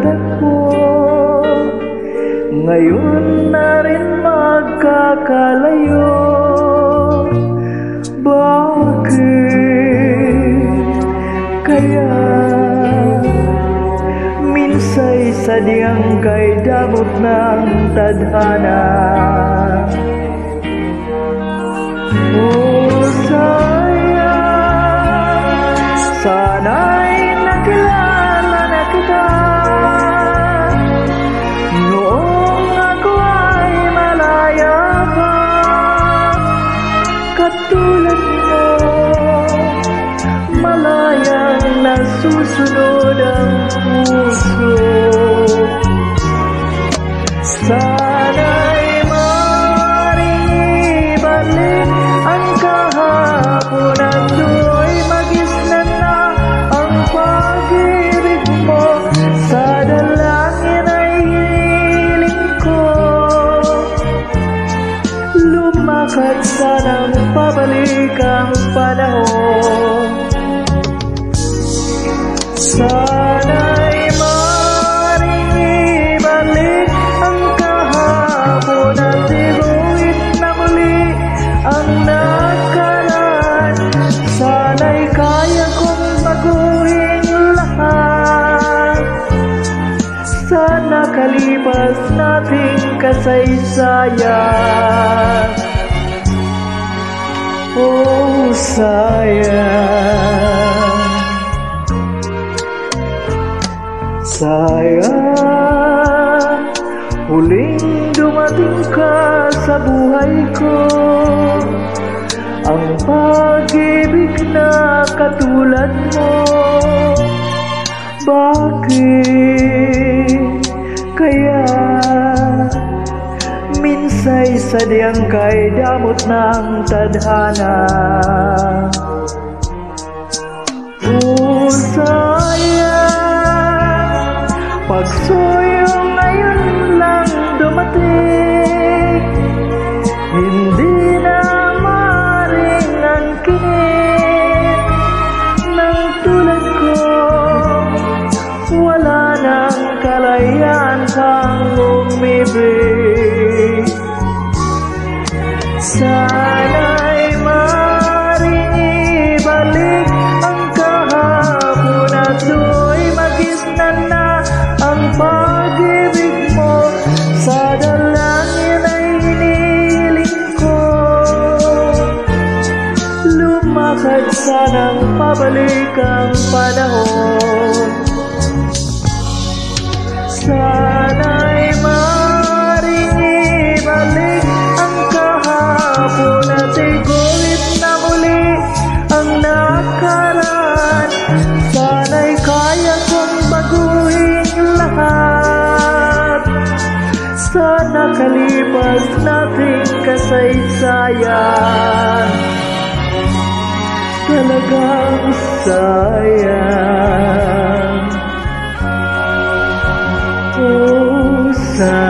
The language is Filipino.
natagpo, ngayon na rin magkakalayo. Bakit kaya minsay sadyang kay damot ng tadhana? Oh, sayang, sana'y nakilala na kita noong ako ay malaya pa. Katulad mo, malayang nasusunod ang puso. Sana'y maaaring ibalik ang kahapon at do'y magisnan na ang pag-ibig mo. Sa dalangin ay hinihiling ko, lumakad sanang pabalik ang panahon. Sana'y maaaring ibalik ang kahapon at iguhit na muli ang nakaraan. Sana'y kaya kong baguhin lahat sa nakalipas nating kasaysayan. Oh, sayang, sayang, huling dumating ka sa buhay ko. Ang pag-ibig na katulad mo, bakit kaya minsay sadyang kay damot ng tadhana? Oh, sayang, pagsuyo ngayon lang dumating, hindi na maaaring angkinin ng tulad ko. Wala nang kalayaan kang umibig. Sana'y maaaring ibalik ang kahapon at do'y magisnan na ang pag-ibig mo. Sa dalangin ay hinihiling ko, lumakad sanang pabalik ang panahon. Sana'y maaaring ibalik ang kahapon at iguhit na muli ang nakaraan. Sana'y kaya kong baguhin lahat sa nakalipas nating kasaysayan. Talagang sayang, oh, sayang.